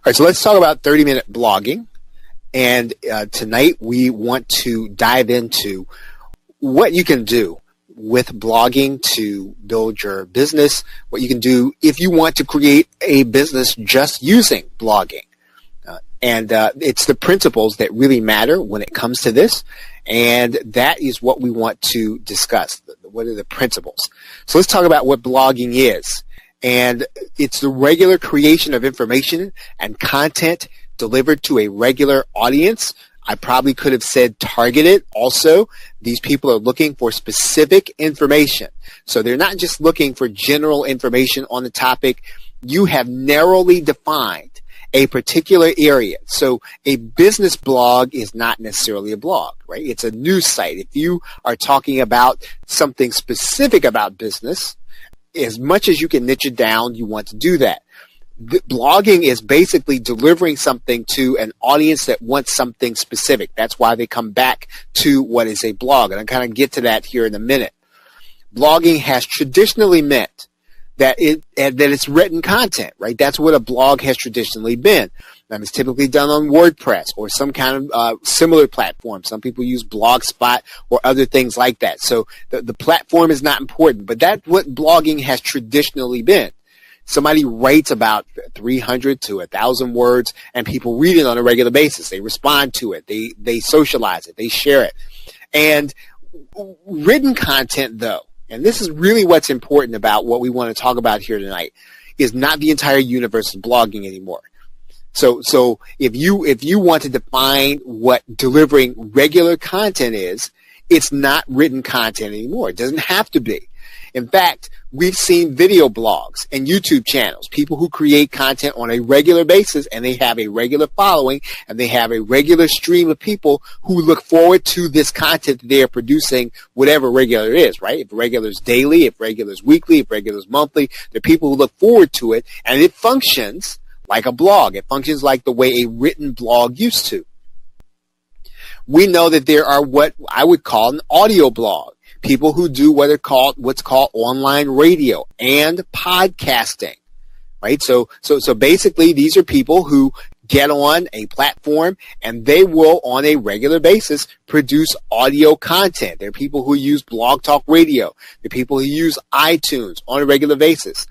right, so let's talk about 30-minute blogging. And tonight we want to dive into what you can do with blogging to build your business, what you can do if you want to create a business just using blogging. And it's the principles that really matter when it comes to this, and that is what we want to discuss. What are the principles? So let's talk about what blogging is. And it's the regular creation of information and content delivered to a regular audience. I probably could have said targeted also. These people are looking for specific information. So they're not just looking for general information on the topic. You have narrowly defined a particular area. So a business blog is not necessarily a blog, right? It's a news site. If you are talking about something specific about business, as much as you can niche it down, you want to do that. Blogging is basically delivering something to an audience that wants something specific. That's why they come back to what is a blog. And I'll kind of get to that here in a minute. Blogging has traditionally meant that it's written content, right? That's what a blog has traditionally been. And it's typically done on WordPress or some kind of similar platform. Some people use Blogspot or other things like that. So the platform is not important, but that's what blogging has traditionally been. Somebody writes about 300 to 1,000 words, and people read it on a regular basis. They respond to it. They socialize it. They share it. And written content, though, and this is really what's important about what we want to talk about here tonight, is not the entire universe of blogging anymore. So if you want to define what delivering regular content is, it's not written content anymore. It doesn't have to be. In fact, we've seen video blogs and YouTube channels, people who create content on a regular basis, and they have a regular following, and they have a regular stream of people who look forward to this content that they are producing, whatever regular is, right? If regular is daily, if regular is weekly, if regular is monthly, there are people who look forward to it, and it functions like a blog. It functions like the way a written blog used to. We know that there are what I would call an audio blog. People who do what's called online radio and podcasting, right? So basically, these are people who get on a platform and they will, on a regular basis, produce audio content. There are people who use Blog Talk Radio. There are people who use iTunes on a regular basis.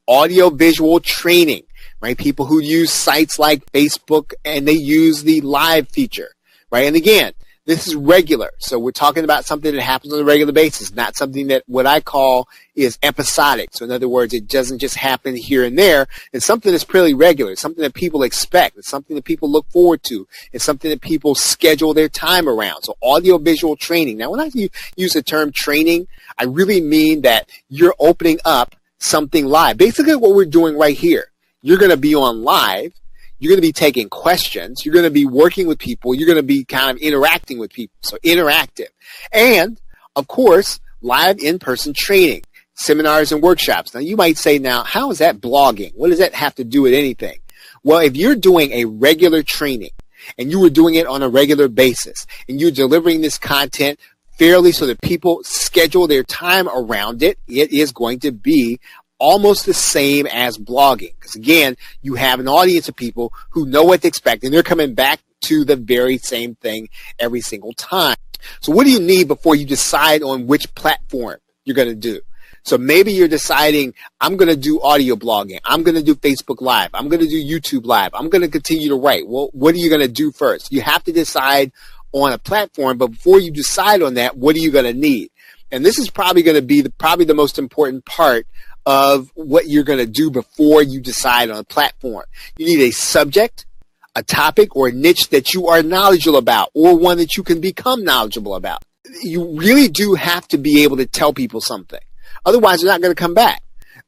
Audio visual training, right? People who use sites like Facebook and they use the live feature, right? And again, this is regular. So we're talking about something that happens on a regular basis, not something that what I call is episodic. So in other words, it doesn't just happen here and there. It's something that's pretty regular. It's something that people expect. It's something that people look forward to. It's something that people schedule their time around. So audio-visual training. Now, when I use the term training, I really mean that you're opening up something live. Basically what we're doing right here. You're going to be on live. You're going to be taking questions. You're going to be working with people. You're going to be kind of interacting with people. So interactive. And, of course, live in-person training, seminars and workshops. Now, you might say, now, how is that blogging? What does that have to do with anything? Well, if you're doing a regular training and you were doing it on a regular basis and you're delivering this content fairly so that people schedule their time around it, it is going to be almost the same as blogging. Because again, you have an audience of people who know what to expect, and they're coming back to the very same thing every single time. So what do you need before you decide on which platform you're going to do? So maybe you're deciding, I'm going to do audio blogging. I'm going to do Facebook Live. I'm going to do YouTube Live. I'm going to continue to write. Well, what are you going to do first? You have to decide on a platform, but before you decide on that, what are you going to need? And this is probably going to be probably the most important part of what you're going to do before you decide on a platform. You need a subject, a topic, or a niche that you are knowledgeable about, or one that you can become knowledgeable about. You really do have to be able to tell people something. Otherwise, they're not going to come back.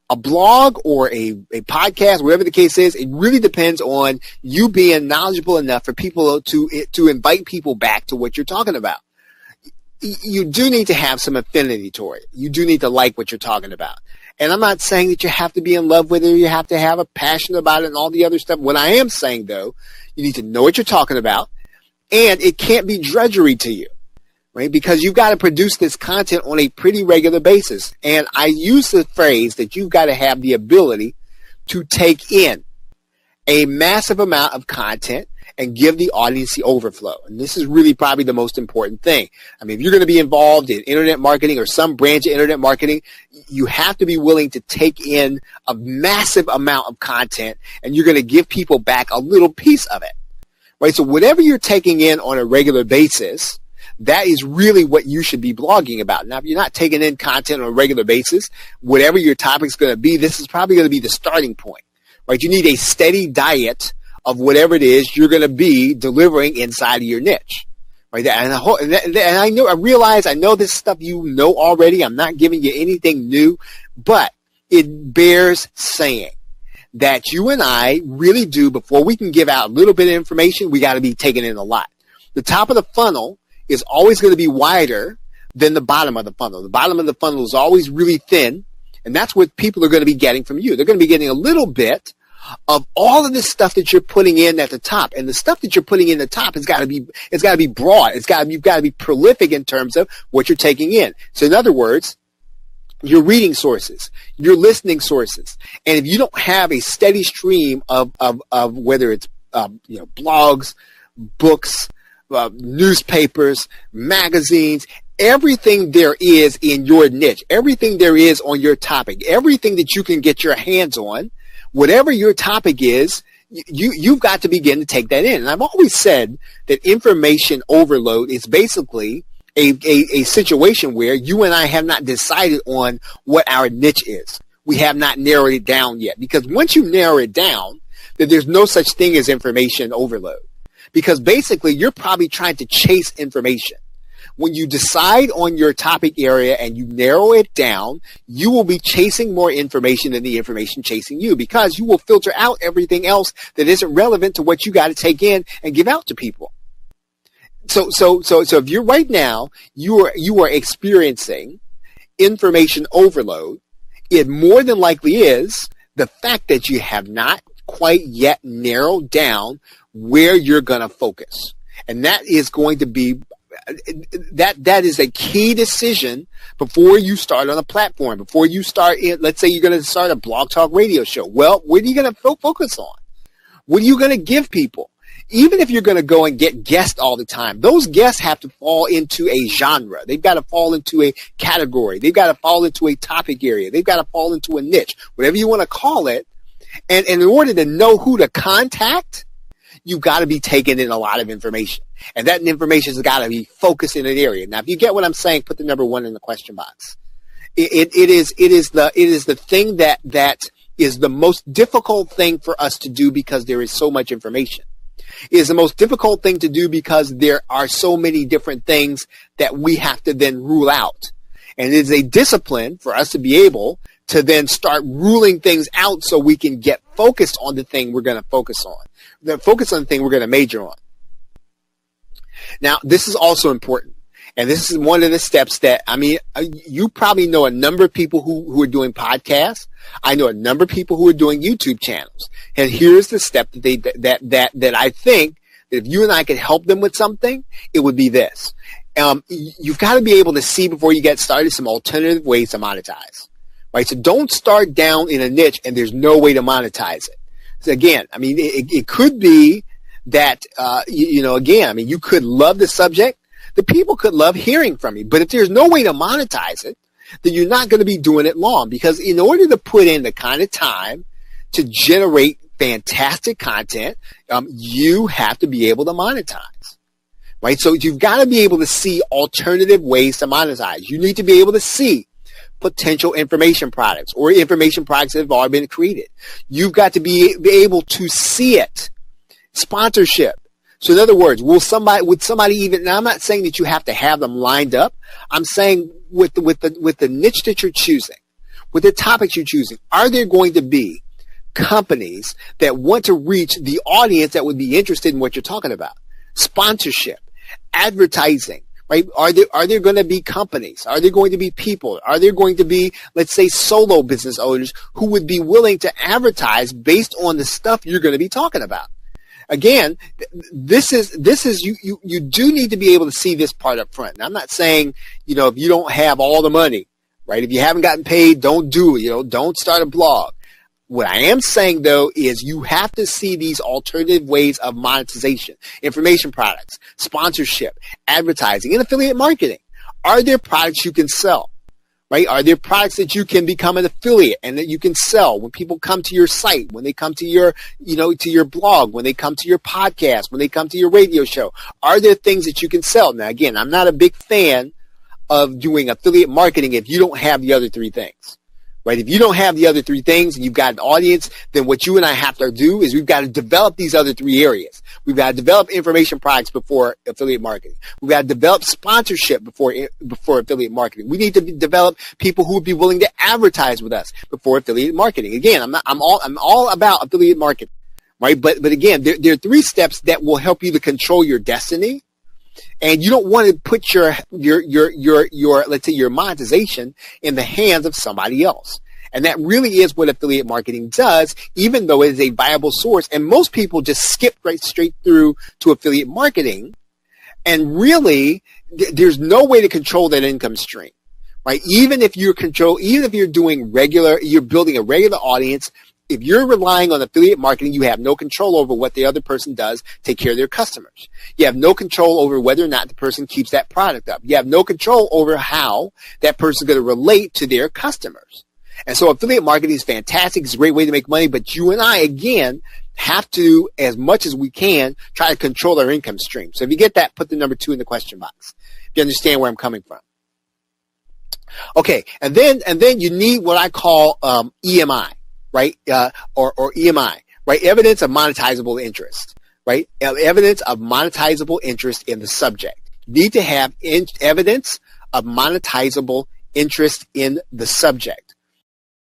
A blog or a podcast, whatever the case is, it really depends on you being knowledgeable enough for people to invite people back to what you're talking about. You do need to have some affinity toward it. You do need to like what you're talking about. And I'm not saying that you have to be in love with it or you have to have a passion about it and all the other stuff. What I am saying, though, you need to know what you're talking about, and it can't be drudgery to you, right? Because you've got to produce this content on a pretty regular basis. And I use the phrase that you've got to have the ability to take in a massive amount of content and give the audience the overflow. And this is really probably the most important thing. I mean, if you're going to be involved in internet marketing or some branch of internet marketing, you have to be willing to take in a massive amount of content, and you're going to give people back a little piece of it, right? So whatever you're taking in on a regular basis, that is really what you should be blogging about. Now, if you're not taking in content on a regular basis, whatever your topic's going to be, this is probably going to be the starting point, right? You need a steady diet of whatever it is you're going to be delivering inside of your niche, right? And I know this stuff you know already. I'm not giving you anything new, but it bears saying that you and I really do, before we can give out a little bit of information, we got to be taking in a lot. The top of the funnel is always going to be wider than the bottom of the funnel. The bottom of the funnel is always really thin, and that's what people are going to be getting from you. They're going to be getting a little bit of all of this stuff that you're putting in at the top. And the stuff that you're putting in the top has got to be broad. You've got to be prolific in terms of what you're taking in. So in other words, your reading sources, your listening sources. And if you don't have a steady stream of whether it's, blogs, books, newspapers, magazines, everything there is in your niche, everything there is on your topic, everything that you can get your hands on, whatever your topic is, you've got to begin to take that in. And I've always said that information overload is basically a situation where you and I have not decided on what our niche is. We have not narrowed it down yet. Because once you narrow it down, then there's no such thing as information overload. Because basically, you're probably trying to chase information. When you decide on your topic area and you narrow it down, you will be chasing more information than the information chasing you, because you will filter out everything else that isn't relevant to what you got to take in and give out to people. So if you're right now, you are experiencing information overload, it more than likely is the fact that you have not quite yet narrowed down where you're going to focus. And that is going to be that is a key decision before you start on a platform, before you start let's say you're going to start a Blog Talk Radio show. Well, what are you going to focus on? What are you going to give people? Even if you're going to go and get guests all the time, those guests have to fall into a genre. They've got to fall into a category. They've got to fall into a topic area. They've got to fall into a niche, whatever you want to call it. And in order to know who to contact, you've got to be taking in a lot of information. And that information has got to be focused in an area. Now, if you get what I'm saying, put the number 1 in the question box. It is the thing that is the most difficult thing for us to do, because there is so much information. It is the most difficult thing to do because there are so many different things that we have to then rule out. And it is a discipline for us to be able to then start ruling things out so we can get focused on the thing we're going to focus on. Focus on the thing we're going to major on. Now, this is also important. And this is one of the steps that, you probably know a number of people who are doing podcasts. I know a number of people who are doing YouTube channels. And here's the step that I think that if you and I could help them with something, it would be this. You've got to be able to see before you get started some alternative ways to monetize. Right? So don't start down in a niche and there's no way to monetize it. So again, it could be that, you could love the subject. The people could love hearing from you. But if there's no way to monetize it, then you're not going to be doing it long. Because in order to put in the kind of time to generate fantastic content, you have to be able to monetize. Right? So you've got to be able to see alternative ways to monetize. You need to be able to see potential information products or information products that have already been created. You've got to be able to see it. Sponsorship. So in other words, would somebody even, now I'm not saying that you have to have them lined up. I'm saying with the niche that you're choosing, with the topics you're choosing, are there going to be companies that want to reach the audience that would be interested in what you're talking about? Sponsorship, advertising, right? Are there going to be companies? Are there going to be people? Are there going to be, let's say, solo business owners who would be willing to advertise based on the stuff you're going to be talking about? Again, this is you do need to be able to see this part up front. And I'm not saying, if you don't have all the money, right? If you haven't gotten paid, don't do it. Don't start a blog. What I am saying, though, is you have to see these alternative ways of monetization, information products, sponsorship, advertising, and affiliate marketing. Are there products you can sell? Right? Are there products that you can become an affiliate and that you can sell when people come to your site, when they come to your, to your blog, when they come to your podcast, when they come to your radio show? Are there things that you can sell? Now, again, I'm not a big fan of doing affiliate marketing if you don't have the other three things. Right? If you don't have the other three things and you've got an audience, then what you and I have to do is we've got to develop these other three areas. We've got to develop information products before affiliate marketing. We've got to develop sponsorship before affiliate marketing. We need to develop people who would be willing to advertise with us before affiliate marketing. Again, I'm all about affiliate marketing, right? But again, there are three steps that will help you to control your destiny. And you don't want to put your let's say your monetization in the hands of somebody else. And that really is what affiliate marketing does, even though it is a viable source. And most people just skip right straight through to affiliate marketing. And really, there's no way to control that income stream, right? Even if you're building a regular audience, if you're relying on affiliate marketing, you have no control over what the other person does to take care of their customers. You have no control over whether or not the person keeps that product up. You have no control over how that person is going to relate to their customers. And so affiliate marketing is fantastic. It's a great way to make money. But you and I, again, have to, as much as we can, try to control our income stream. So if you get that, put the number 2 in the question box. If you understand where I'm coming from. Okay, and then you need what I call EMI. Right, or EMI, right? Evidence of monetizable interest, right? Evidence of monetizable interest in the subject. You need to have evidence of monetizable interest in the subject.